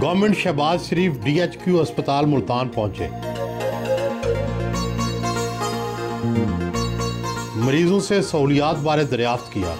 Government Shahbaz शरीफ DHQ अस्पताल मुल्तान पहुंचे। मरीजों से सहूलियात बारे दरियाफ्त किया।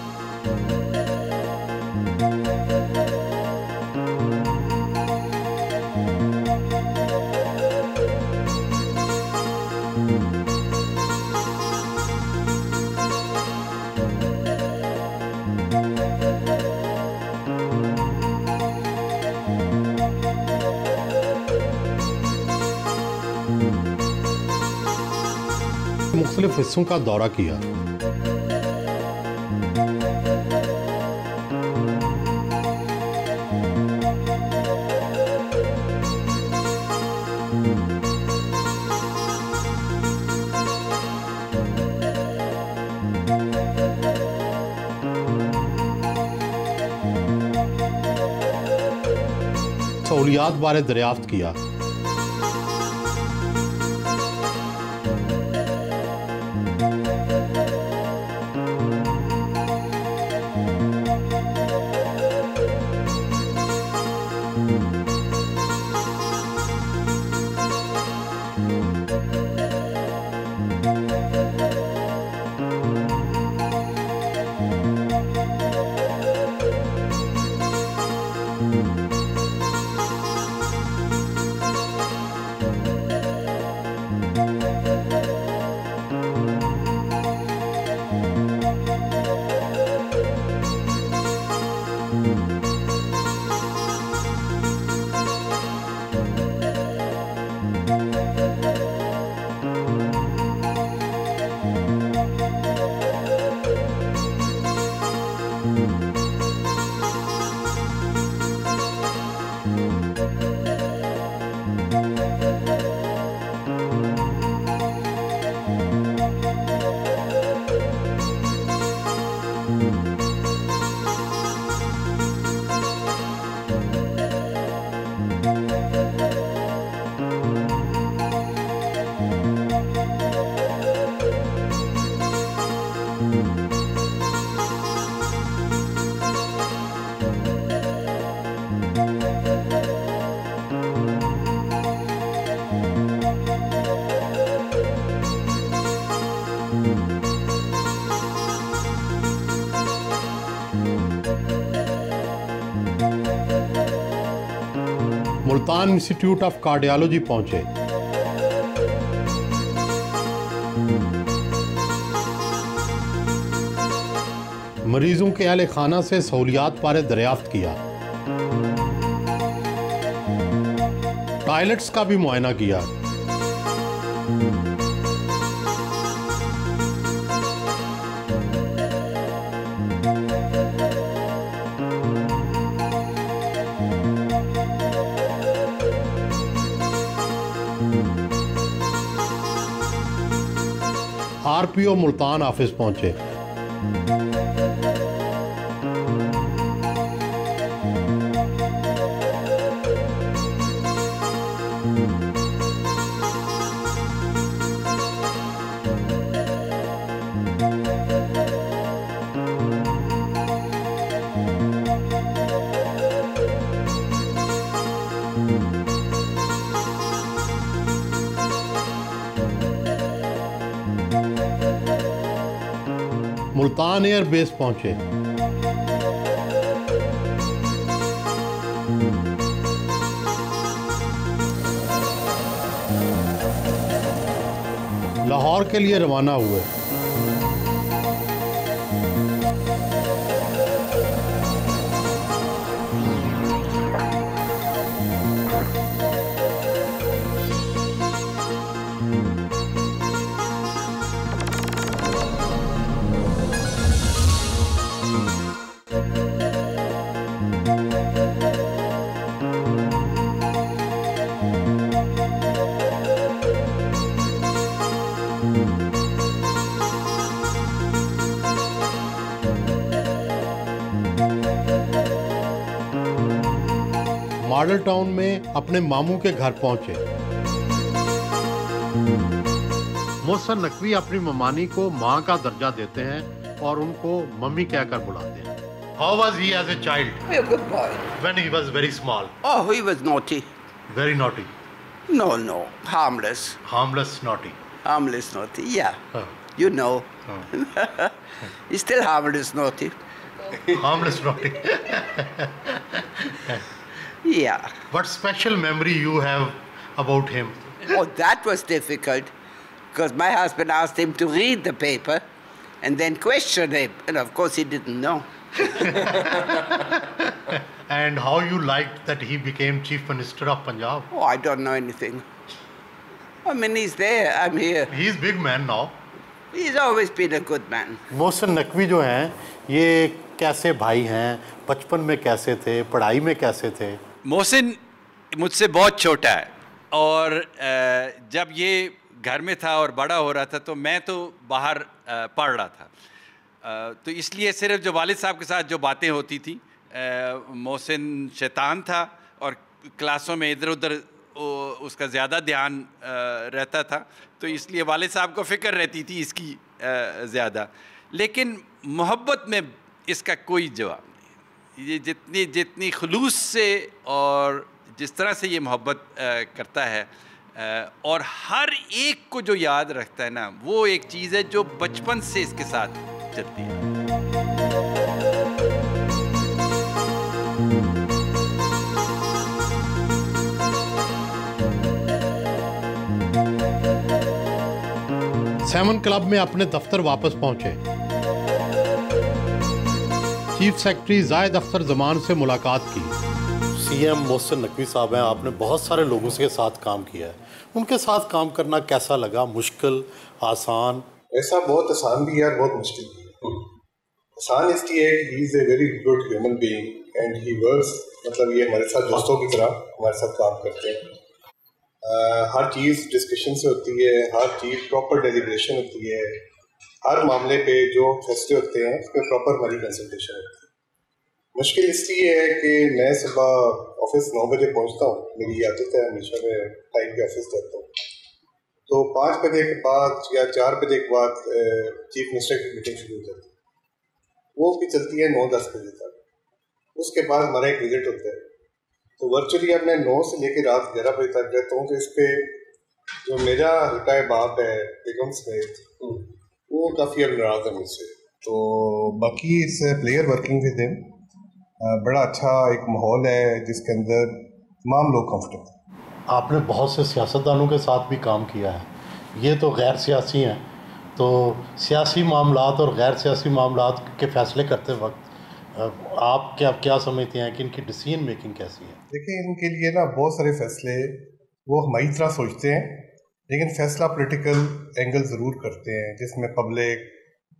मुख्तलिफ हिस्सों का दौरा किया। सहूलियात बारे दरियाफ्त किया। मुल्तान इंस्टीट्यूट ऑफ कार्डियोलॉजी पहुंचे। मरीजों के अहले खाना से सहूलियात बारे दरियाफ्त किया। टॉयलेट्स का भी मुआयना किया। RPO मुल्तान ऑफिस पहुंचे। मुल्तान एयर बेस पहुंचे। लाहौर के लिए रवाना हुए। मॉडल टाउन में अपने मामू के घर पहुंचे। मोहसिन नकवी अपनी ममानी को माँ का दर्जा देते हैं और उनको मम्मी कहकर बुलाते हैं। How was he as a child? A good boy. When he was very small? Oh, he was naughty. Very naughty. No, harmless. Harmless naughty. Harmless naughty, yeah. Huh. You know. Huh. He's still harmless naughty. Harmless naughty. Yeah. What special memory you have about him? Oh, that was difficult because my husband asked him to read the paper and then question him. And of course he didn't know. And how you liked that he became Chief Minister of Punjab? Oh, I don't know anything. I mean, he's there, I'm here. He's big man now. He's always been a good man. Mohsin Naqvi जो हैं, ये कैसे भाई हैं, बचपन में कैसे थे, पढ़ाई में कैसे थे? मोहसिन मुझसे बहुत छोटा है और जब ये घर में था और बड़ा हो रहा था तो मैं तो बाहर पढ़ रहा था, तो इसलिए सिर्फ जो वालिद साहब के साथ जो बातें होती थी, मोहसिन शैतान था और क्लासों में इधर उधर उसका ज़्यादा ध्यान रहता था, तो इसलिए वालिद साहब को फ़िक्र रहती थी इसकी ज़्यादा। लेकिन मोहब्बत में इसका कोई जवाब नहीं। ये जितनी खुलूस से और जिस तरह से ये मोहब्बत करता है और हर एक को जो याद रखता है ना, वो एक चीज़ है जो बचपन से इसके साथ चलती है। सेवन क्लब में अपने दफ्तर वापस पहुंचे। चीफ सेक्रेटरी जायद अख्तर जमान से मुलाकात की। सीएम मोहसिन नकवी साहब हैं, आपने बहुत सारे लोगों के साथ काम किया है, उनके साथ काम करना कैसा लगा? मुश्किल, आसान? ऐसा बहुत आसान भी है और बहुत मुश्किल भी है। आसान इसलिए he is a very good human being and he works, मतलब ये हमारे साथ दोस्तों की तरह हमारे साथ काम करते हैं। हर चीज़ डिस्कशन से होती है, हर चीज़ प्रॉपर डेलिब्रेशन होती है, हर मामले पे जो फैसले होते हैं उसमें प्रॉपर हमारी कंसल्टेशन होती है। मुश्किल इसलिए है कि मैं सुबह ऑफिस 9 बजे पहुंचता हूँ, मेरी आदत है, हमेशा मैं टाइम पे ऑफिस जाता हूँ, तो 5 बजे के बाद या 4 बजे के बाद चीफ मिनिस्टर की मीटिंग शुरू हो जाती है, वो भी चलती है 9-10 बजे तक। उसके बाद हमारा एक विजिट होता है, तो वर्चुअली अब मैं 9 से लेकर रात 11 बजे तक रहता हूँ। तो इस पर जो मेरा हल्का बाप है बेगम समेत, वो काफ़ी अब नाराज़ है मुझसे। तो बाकी इस प्लेयर वर्किंग विद हिम बड़ा अच्छा एक माहौल है जिसके अंदर तमाम लोग कंफर्टेबल। आपने बहुत से सियासतदानों के साथ भी काम किया है, ये तो गैर सियासी हैं, तो सियासी मामलात और गैर सियासी मामलात के फैसले करते वक्त आप क्या समझते हैं कि इनकी डिसीजन मेकिंग कैसी है? देखिए, इनके लिए ना बहुत सारे फैसले वो हमारी तरह सोचते हैं, लेकिन फ़ैसला पॉलिटिकल एंगल ज़रूर करते हैं, जिसमें पब्लिक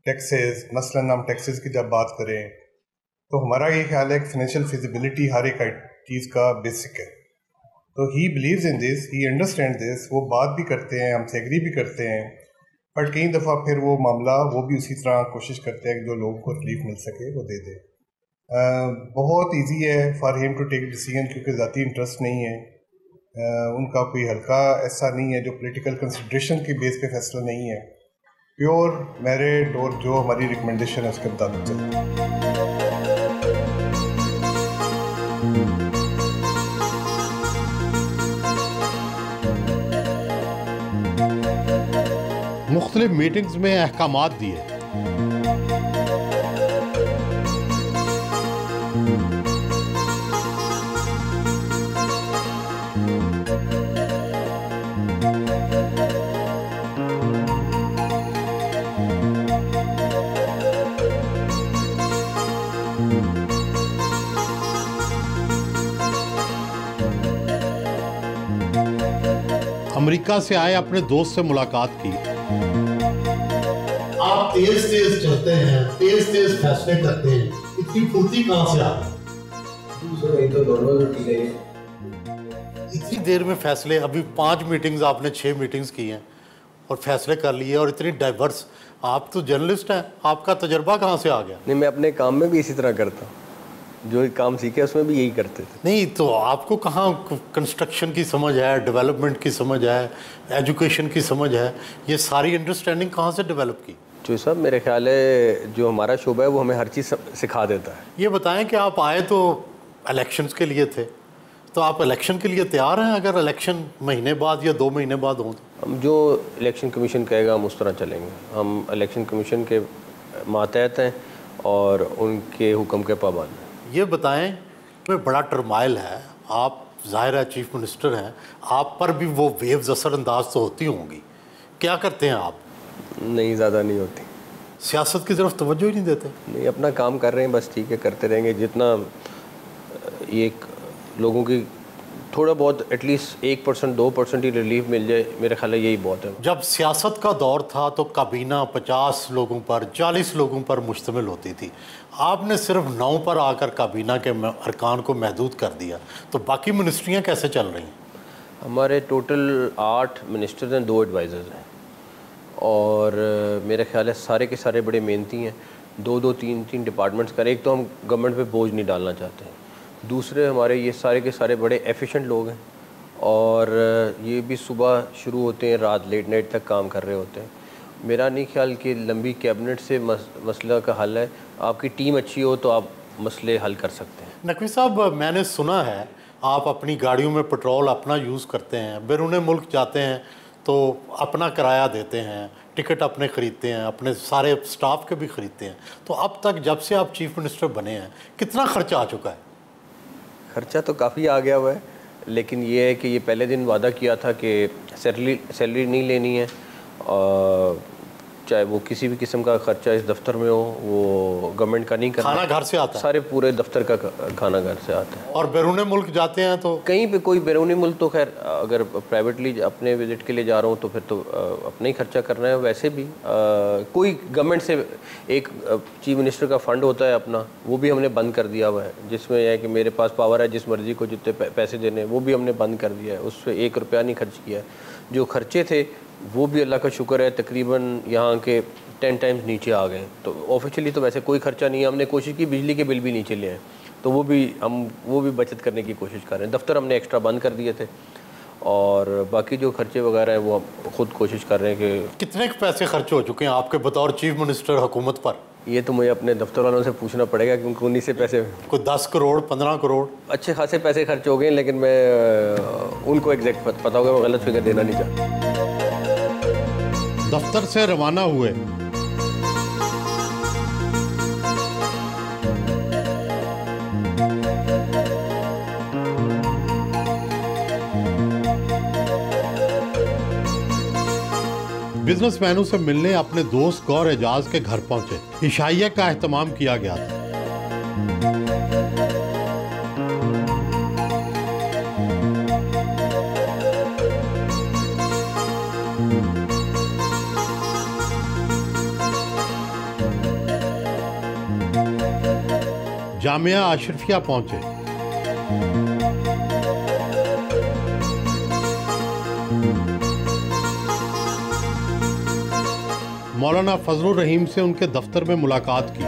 टैक्सेस, मसलन हम टैक्सेस की जब बात करें तो हमारा ये ख्याल है कि फाइनेंशियल फिजिबिलिटी हर एक चीज़ का बेसिक है। तो he believes in this, he understand this, वो बात भी करते हैं, हमसे एग्री भी करते हैं, बट कई दफ़ा फिर वो मामला वो भी उसी तरह कोशिश करते हैं कि जो लोगों को रिलीफ मिल सके वो दे दे। बहुत इजी है for him to take decision, क्योंकि ज़ाती इंटरेस्ट नहीं है, उनका कोई हल्का ऐसा नहीं है जो पॉलिटिकल कंसिड्रेशन के बेस पे फैसला नहीं है, प्योर मेरिट और जो हमारी रिकमेंडेशन है उसके मुताबिक चलता है। मुख्तलिफ मीटिंग्स में अहकामात दिए। अमेरिका से आए अपने दोस्त से मुलाकात की। आप तेज तेज चलते हैं, तेज तेज फैसले करते हैं, इतनी फुर्ती कहाँ से आ गई? इतनी देर में फैसले, अभी 5 मीटिंग्स आपने 6 मीटिंग्स की हैं और फैसले कर लिए और इतनी डाइवर्स। आप तो जर्नलिस्ट हैं, आपका तजर्बा कहाँ से आ गया? नहीं, मैं अपने काम में भी इसी तरह करता हूँ। जो काम सीखे उसमें भी यही करते थे। नहीं तो आपको कहाँ कंस्ट्रक्शन की समझ है, डेवलपमेंट की समझ है, एजुकेशन की समझ है, ये सारी अंडरस्टैंडिंग कहाँ से डेवलप की? जो साहब मेरे ख्याल है जो हमारा शोबा है वो हमें हर चीज़ सिखा देता है। ये बताएं कि आप आए तो इलेक्शंस के लिए थे, तो आप इलेक्शन के लिए तैयार हैं अगर इलेक्शन महीने बाद या 2 महीने बाद हों तो? हम जो इलेक्शन कमीशन कहेगा हम उस तरह चलेंगे। हम इलेक्शन कमीशन के मातहत हैं और उनके हुक्म के पाबंद हैं। ये बताएं कि बड़ा टर्माइल है, आप ज़ाहिर है चीफ मिनिस्टर हैं, आप पर भी वो वेव्स असरअंदाज तो होती होंगी, क्या करते हैं आप? नहीं, ज़्यादा नहीं होती। सियासत की तरफ तवज्जो ही नहीं देते? नहीं, अपना काम कर रहे हैं बस, ठीक है, करते रहेंगे। जितना ये लोगों की थोड़ा बहुत एटलीस्ट 1% 2% ही रिलीफ मिल जाए, मेरे ख्याल है यही बहुत है। जब सियासत का दौर था तो काबीना 50 लोगों पर 40 लोगों पर मुश्तमिल होती थी, आपने सिर्फ 9 पर आकर काबीना के अरकान को महदूद कर दिया, तो बाकी मिनिस्ट्रियाँ कैसे चल रही हैं? हमारे टोटल 8 मिनिस्टर्स हैं, 2 एडवाइज़र्स हैं और मेरे ख्याल है सारे के सारे बड़े मेहनती हैं। 2-2 3-3 डिपार्टमेंट्स करें। एक तो हम गवर्नमेंट पे बोझ नहीं डालना चाहते हैं, दूसरे हमारे ये सारे के सारे बड़े एफिशिएंट लोग हैं और ये भी सुबह शुरू होते हैं, रात लेट नाइट तक काम कर रहे होते हैं। मेरा नहीं ख्याल कि लंबी कैबिनेट से मसला का हल है। आपकी टीम अच्छी हो तो आप मसले हल कर सकते हैं। नकवी साहब, मैंने सुना है आप अपनी गाड़ियों में पेट्रोल अपना यूज़ करते हैं, बैरून मुल्क जाते हैं तो अपना किराया देते हैं, टिकट अपने ख़रीदते हैं, अपने सारे स्टाफ के भी ख़रीदते हैं, तो अब तक जब से आप चीफ मिनिस्टर बने हैं कितना ख़र्चा आ चुका है? खर्चा तो काफ़ी आ गया हुआ है, लेकिन ये है कि ये पहले दिन वादा किया था कि सैलरी नहीं लेनी है, चाहे वो किसी भी किस्म का खर्चा इस दफ्तर में हो वो गवर्नमेंट का नहीं करना। खाना घर से आता है? सारे पूरे दफ्तर का खाना घर से आता है। और बैरून मुल्क जाते हैं तो कहीं पे कोई बैरूनी मुल्क तो खैर अगर प्राइवेटली अपने विजिट के लिए जा रहा हूँ तो फिर तो अपना ही खर्चा करना है। वैसे भी कोई गवर्नमेंट से एक चीफ मिनिस्टर का फ़ंड होता है अपना, वो भी हमने बंद कर दिया हुआ है, जिसमें यह है कि मेरे पास पावर है जिस मर्ज़ी को जितने पैसे देने, वो भी हमने बंद कर दिया है। उस पर 1 रुपया नहीं खर्च किया है। जो खर्चे थे वो भी अल्लाह का शुक्र है तकरीबन यहाँ के 10 टाइम्स नीचे आ गए। तो ऑफिशियली तो वैसे कोई खर्चा नहीं है। हमने कोशिश की बिजली के बिल भी नीचे ले आए, तो वो भी बचत करने की कोशिश कर रहे हैं। दफ्तर हमने एक्स्ट्रा बंद कर दिए थे और बाकी जो खर्चे वगैरह हैं वो हम खुद कोशिश कर रहे हैं कि। कितने पैसे खर्च हो चुके हैं आपके बतौर चीफ मिनिस्टर हुकूमत पर? ये तो मुझे अपने दफ्तर वालों से पूछना पड़ेगा क्योंकि उन्हीं से पैसे। कोई 10 करोड़ 15 करोड़ अच्छे खासे पैसे खर्च हो गए, लेकिन मैं उनको एग्जैक्ट पता होगा, मैं गलत फिगर देना नहीं चाहता। दफ्तर से रवाना हुए बिजनेसमैनों से मिलने अपने दोस्त गौर एजाज के घर पहुंचे। इशाइया का एहतमाम किया गया था। जामिया अशरफिया पहुंचे। मौलाना फजलुर रहीम से उनके दफ्तर में मुलाकात की।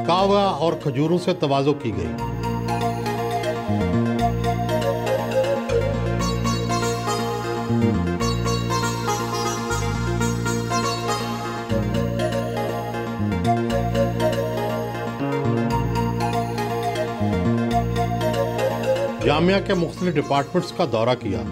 कावा और खजूरों से तवाज़ो की गई। जामिया के मुख्तलिफ डिपार्टमेंट्स का दौरा किया।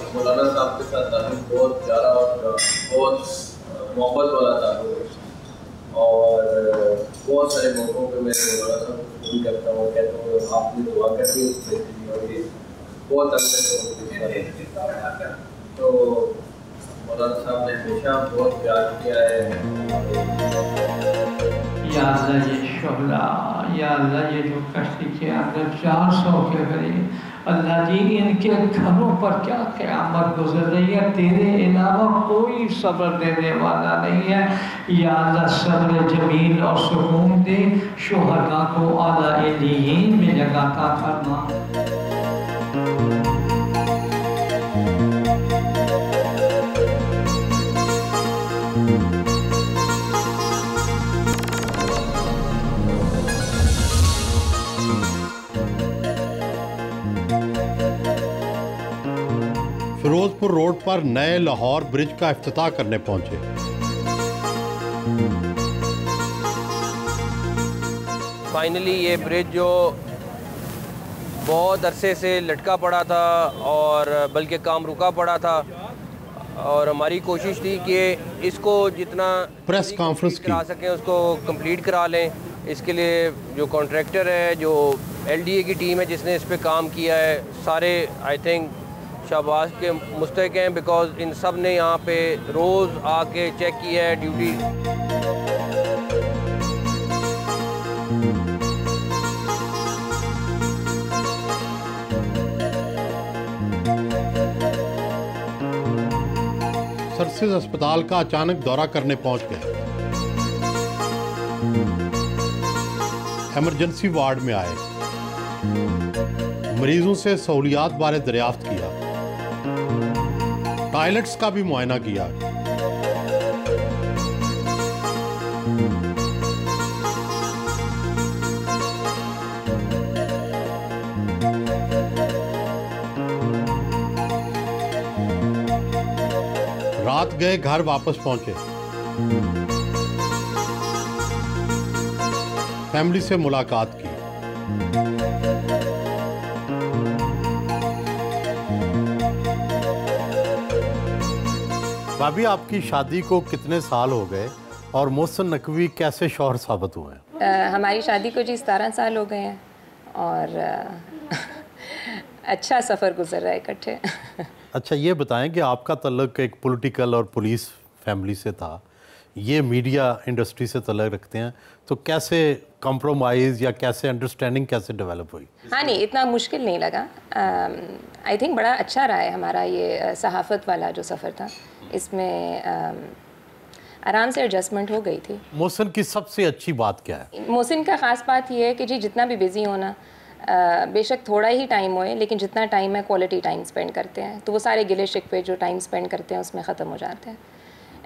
मौलाना साहब के साथ ताल्लुक बहुत प्यारा और बहुत मोहब्बत वाला ताल्लुक है और बहुत सारे मौक़ों पे मैं मौलाना साहब को फ़ोन करता हूँ, कहता हूँ आपने दुआ कर दी और ये बहुत अच्छे से तो मौलाना साहब ने हमेशा बहुत प्यार किया है। या अल्लाह ये शोहला, या अल्लाह ये जो कश्ती के अंदर 400 के करीब, अल्लाह जी इनके घरों पर क्या क़यामत गुजर रही है, तेरे अलावा कोई सब्र देने वाला नहीं है। या अल्लाह सब्र जमील और सुकून दे, शुहदा को आला इल्लीयीन में जगह का फरमा। फिरोजपुर रोड पर नए लाहौर ब्रिज का इफ्तिताह करने पहुंचे। फाइनली ये ब्रिज जो बहुत अरसे से लटका पड़ा था और बल्कि काम रुका पड़ा था, और हमारी कोशिश थी कि इसको जितना प्रेस कॉन्फ्रेंस करा सकें उसको कंप्लीट करा लें। इसके लिए जो कॉन्ट्रैक्टर है, जो LDA की टीम है जिसने इस पे काम किया है, सारे आई थिंक शाबाश के मुस्तहिक हैं, बिकॉज इन सब ने यहाँ पे रोज़ आके चेक किया है ड्यूटी। सर्विसेज अस्पताल का अचानक दौरा करने पहुंच गए। इमरजेंसी वार्ड में आए, मरीजों से सहूलियात बारे दरियाफ्त किया, टॉयलेट्स का भी मुआयना किया। रात गए, घर वापस पहुंचे, फैमिली से मुलाकात की। भाभी, आपकी शादी को कितने साल हो गए और मोहसिन नकवी कैसे शौहर साबित हुए हैं? हमारी शादी को जी 17 साल हो गए हैं और अच्छा सफ़र गुजर रहा है इकट्ठे। अच्छा, ये बताएं कि आपका तल्लुक एक पॉलिटिकल और पुलिस फैमिली से था, ये मीडिया इंडस्ट्री से तल्लुक रखते हैं, तो कैसे कॉम्प्रोमाइज़ या कैसे अंडरस्टैंडिंग कैसे डेवलप हुई? हाँ, नहीं इतना मुश्किल नहीं लगा। आई थिंक बड़ा अच्छा रहा है हमारा ये सहाफ़त वाला जो सफ़र था। इसमें आराम से एडजस्टमेंट हो गई थी। मोहसिन की सबसे अच्छी बात क्या है? मोहसिन का ख़ास बात ये है कि जी जितना भी बिज़ी होना, बेशक थोड़ा ही टाइम होए, लेकिन जितना टाइम है क्वालिटी टाइम स्पेंड करते हैं, तो वो सारे गिले शिकवे जो टाइम स्पेंड करते हैं उसमें ख़त्म हो जाते हैं।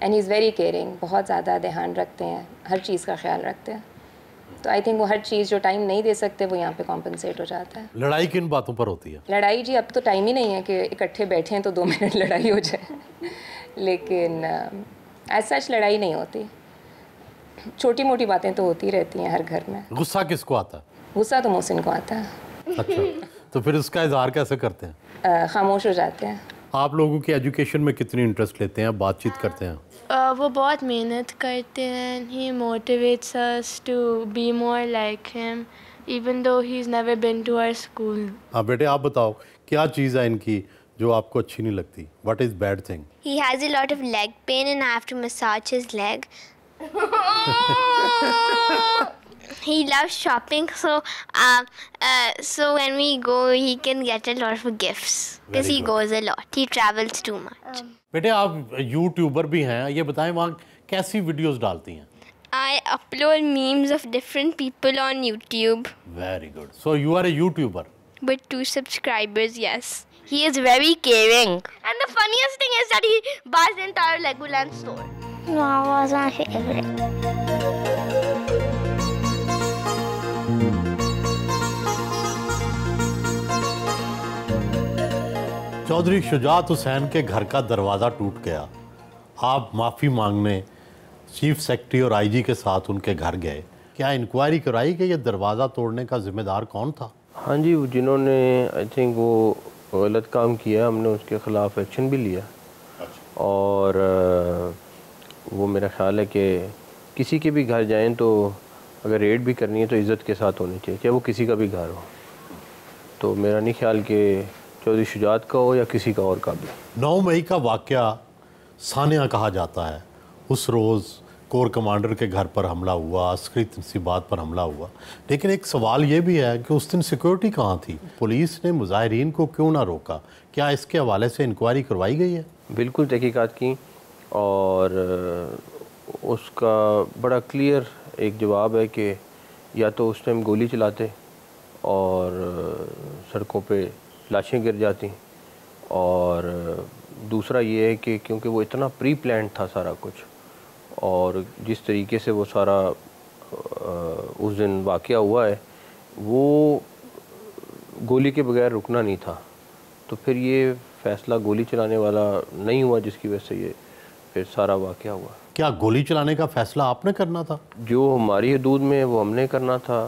And he is very caring, बहुत ज़्यादा ध्यान रखते हैं, हर चीज़ का ख्याल रखते हैं। तो आई थिंक वो हर चीज़ जो टाइम नहीं दे सकते वो यहाँ पे कॉम्पनसेट हो जाता है। लड़ाई किन बातों पर होती है? लड़ाई जी अब तो टाइम ही नहीं है कि इकट्ठे बैठे हैं तो 2 मिनट लड़ाई हो जाए, लेकिन एज सच लड़ाई नहीं होती। छोटी मोटी बातें तो होती रहती हैं हर घर में। गुस्सा किसको आता है? गुस्सा तो मोहसिन को आता है। अच्छा, तो फिर उसका इजहार कैसे करते हैं? खामोश हो जाते हैं। आप लोगों की एजुकेशन में कितनी इंटरेस्ट लेते हैं, बातचीत करते हैं? वो बहुत मेहनत करते हैं। He motivates us to be more like him even though he is never been to our school. हाँ बेटे, आप बताओ क्या चीज़ है इनकी जो आपको अच्छी नहीं लगती? What is bad thing? He has a lot of leg pain and I have to massage his leg. He loves shopping, so when we go, he can get a lot of gifts because he goes a lot. He travels too much. बेटे, आप YouTuber भी हैं, ये बताएं वहाँ कैसी videos डालती हैं? I upload memes of different people on YouTube. Very good. So you are a YouTuber. With 2 subscribers, yes. He is very caring. And the funniest thing is that he buys the entire Legoland store. No, was my favorite. Chaudhary Shujaat Hussain के घर का दरवाज़ा टूट गया। आप माफ़ी मांगने chief secretary और IG के साथ उनके घर गए। क्या इंक्वायरी कराई कि ये दरवाज़ा तोड़ने का जिम्मेदार कौन था? हाँ जी, जिन्होंने आई थिंक वो गलत काम किया, हमने उसके ख़िलाफ़ एक्शन भी लिया। और वो मेरा ख्याल है कि किसी के भी घर जाएं तो अगर रेड भी करनी है तो इज़्ज़त के साथ होनी चाहिए, चाहे वो किसी का भी घर हो। तो मेरा नहीं ख्याल कि चौधरी शुजात का हो या किसी का और का भी। 9 मई का वाक़या सानिया कहा जाता है। उस रोज़ कोर कमांडर के घर पर हमला हुआ, अस्करी तनसीबात पर हमला हुआ, लेकिन एक सवाल ये भी है कि उस दिन सिक्योरिटी कहाँ थी? पुलिस ने मुजाहिरीन को क्यों ना रोका? क्या इसके हवाले से इंक्वायरी करवाई गई है? बिल्कुल तहकीकात की और उसका बड़ा क्लियर एक जवाब है कि या तो उस टाइम गोली चलाते और सड़कों पे लाशें गिर जाती, और दूसरा ये है कि क्योंकि वो इतना प्री प्लान था सारा कुछ, और जिस तरीके से वो सारा उस दिन वाक़या हुआ है वो गोली के बगैर रुकना नहीं था, तो फिर ये फ़ैसला गोली चलाने वाला नहीं हुआ जिसकी वजह से ये फिर सारा वाक़या हुआ। क्या गोली चलाने का फ़ैसला आपने करना था? जो हमारी हदूद में वो हमने करना था,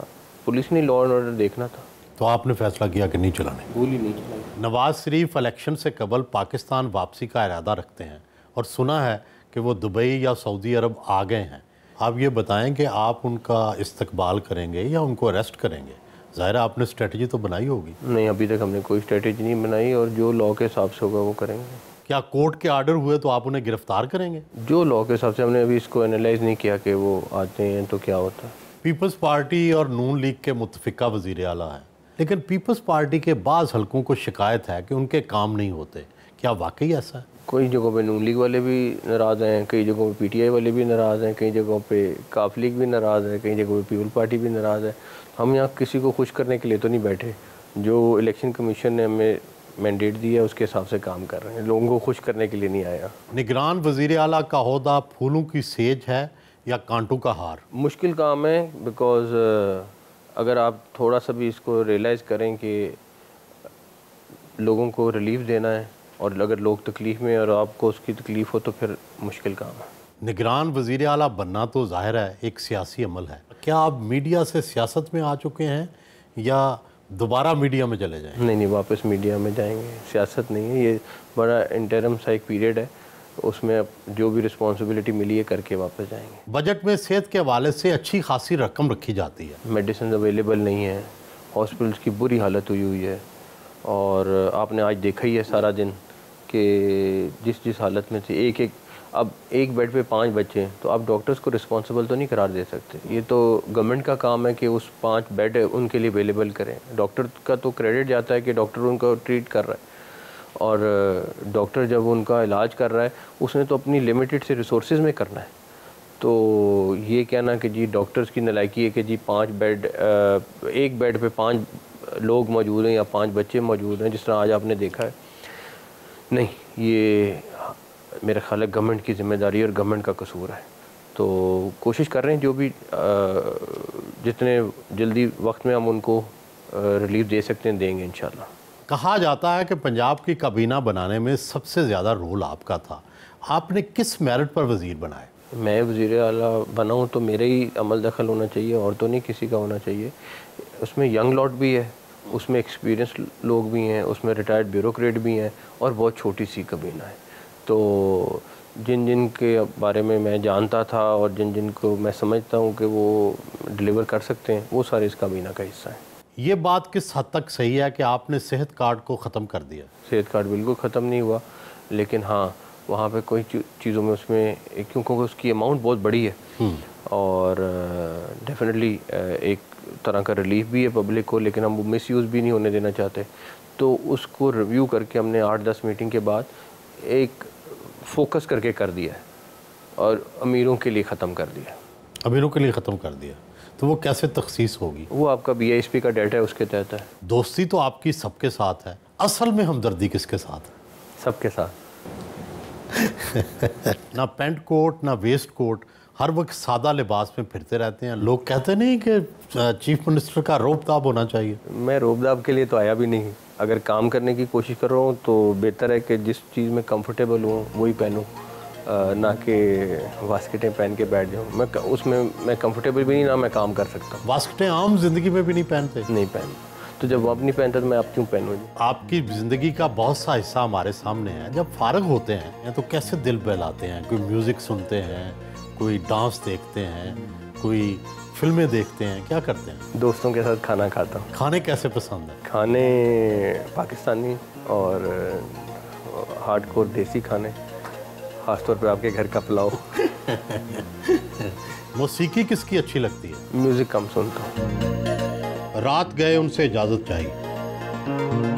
पुलिस ने लॉ एंड ऑर्डर देखना था। तो आपने फ़ैसला किया कि नहीं चलाने? गोली नहीं चलाई। नवाज़ शरीफ इलेक्शन से कबल पाकिस्तान वापसी का इरादा रखते हैं और सुना है कि वो दुबई या सऊदी अरब आ गए हैं। आप ये बताएं कि आप उनका इस्तकबाल करेंगे या उनको अरेस्ट करेंगे? ज़ाहिर है आपने स्ट्रेटजी तो बनाई होगी। नहीं, अभी तक हमने कोई स्ट्रेटजी नहीं बनाई, और जो लॉ के हिसाब से होगा वो करेंगे। क्या कोर्ट के आर्डर हुए तो आप उन्हें गिरफ्तार करेंगे? जो लॉ के हिसाब से, हमने अभी इसको एनालाइज नहीं किया कि वो आते हैं तो क्या होता है। पीपल्स पार्टी और नून लीग के मुतफिका वज़ीर आला हैं, लेकिन पीपल्स पार्टी के बाज़ हलकों को शिकायत है कि उनके काम नहीं होते। क्या वाकई ऐसा है? कई जगहों पे नून लीग वाले भी नाराज़ हैं, कई जगहों पे पीटीआई वाले भी नाराज़ हैं, कई जगहों पे काफ लीग भी नाराज़ है, कई जगहों पे पीपल पार्टी भी नाराज़ है। हम यहाँ किसी को खुश करने के लिए तो नहीं बैठे। जो इलेक्शन कमीशन ने हमें मैंडेट दिया है उसके हिसाब से काम कर रहे हैं, लोगों को खुश करने के लिए नहीं आया। निगरान वज़ीर आला का ओहदा फूलों की सेज है या कांटों का हार? मुश्किल काम है, बिकॉज़ अगर आप थोड़ा सा भी इसको रियलाइज़ करें कि लोगों को रिलीफ देना है, और अगर लोग तकलीफ़ में और आपको उसकी तकलीफ़ हो तो फिर मुश्किल काम है। निगरान वज़ीर आला बनना तो ज़ाहिर है एक सियासी अमल है। क्या आप मीडिया से सियासत में आ चुके हैं या दोबारा मीडिया में चले जाएं? नहीं, वापस मीडिया में जाएंगे, सियासत नहीं है, ये बड़ा इंटरम सा एक पीरियड है, उसमें अब जो भी रिस्पॉन्सिबिलिटी मिली है करके वापस जाएंगे। बजट में सेहत के हवाले से अच्छी खासी रकम रखी जाती है, मेडिसिन अवेलेबल नहीं है, हॉस्पिटल्स की बुरी हालत हुई है, और आपने आज देखा ही है सारा दिन कि जिस हालत में थे, अब एक बेड पे 5 बच्चे हैं, तो आप डॉक्टर्स को रिस्पॉन्सिबल तो नहीं करार दे सकते। ये तो गवर्नमेंट का काम है कि उस 5 बेड उनके लिए अवेलेबल करें। डॉक्टर का तो क्रेडिट जाता है कि डॉक्टर उनको ट्रीट कर रहा है, और डॉक्टर जब उनका इलाज कर रहा है उसने तो अपनी लिमिटेड से रिसोर्सेज में करना है। तो ये कहना कि जी डॉक्टर्स की नालायकी है कि जी 5 बेड, एक बेड पे 5 लोग मौजूद हैं या 5 बच्चे मौजूद हैं, जिस तरह आज आपने देखा है, नहीं, ये मेरा ख्याल है गवर्नमेंट की ज़िम्मेदारी और गवर्नमेंट का कसूर है। तो कोशिश कर रहे हैं जो भी जितने जल्दी वक्त में हम उनको रिलीफ दे सकते हैं देंगे इंशाल्लाह। कहा जाता है कि पंजाब की काबीना बनाने में सबसे ज़्यादा रोल आपका था। आपने किस मेरिट पर वज़ीर बनाए? मैं वज़ीर आला बना हूँ तो मेरे ही अमल दखल होना चाहिए, और तो नहीं किसी का होना चाहिए। उसमें यंग लॉट भी है, उसमें एक्सपीरियंस लोग भी हैं, उसमें रिटायर्ड ब्यूरोक्रेट भी हैं, और बहुत छोटी सी काबीना है। तो जिन जिन के बारे में मैं जानता था और जिन जिन को मैं समझता हूँ कि वो डिलीवर कर सकते हैं, वो सारे इस काबीना का हिस्सा हैं। ये बात किस हद तक सही है कि आपने सेहत कार्ड को ख़त्म कर दिया? सेहत कार्ड बिल्कुल ख़त्म नहीं हुआ, लेकिन हाँ वहाँ पे कोई चीज़ों में उसमें क्योंकि उसकी अमाउंट बहुत बड़ी है, और डेफिनेटली एक तरह का रिलीफ भी है पब्लिक को, लेकिन हम वो मिस यूज़ भी नहीं होने देना चाहते। तो उसको रिव्यू करके हमने 8-10 मीटिंग के बाद एक फोकस करके कर दिया है, और अमीरों के लिए ख़त्म कर दिया। अमीरों के लिए ख़त्म कर दिया, तो वो कैसे तखसीस होगी? वो आपका BISP का डेटा है, उसके तहत है। दोस्ती तो आपकी सबके साथ है, असल में हमदर्दी किसके साथ है? सबके साथ। ना पेंट कोट ना वेस्ट कोट, हर वक्त सादा लिबास में फिरते रहते हैं। लोग कहते नहीं कि चीफ मिनिस्टर का रोबदाब होना चाहिए। मैं रोबदाब के लिए तो आया भी नहीं। अगर काम करने की कोशिश कर रहा हूँ तो बेहतर है कि जिस चीज़ में कंफर्टेबल हूँ वही पहनूँ, ना कि वास्कटें पहन के बैठ जाऊँ। मैं उसमें मैं कंफर्टेबल भी नहीं, ना मैं काम कर सकता हूँ। वास्कटें आम जिंदगी में भी नहीं पहनते? नहीं पहनते। तो जब आप नहीं पहनते तो मैं आप क्यों पहनूँ? आपकी ज़िंदगी का बहुत सा हिस्सा हमारे सामने है। जब फारग होते हैं तो कैसे दिल बहलाते हैं? कोई म्यूज़िक सुनते हैं, कोई डांस देखते हैं, कोई फिल्में देखते हैं, क्या करते हैं? दोस्तों के साथ खाना खाता हूँ। खाने कैसे पसंद है? खाने पाकिस्तानी और हार्डकोर देसी खाने, ख़ासतौर पे आपके घर का पुलाव। मौसीकी किसकी अच्छी लगती है? म्यूज़िक कम सुनता हूँ। रात गए उनसे इजाज़त चाहिए।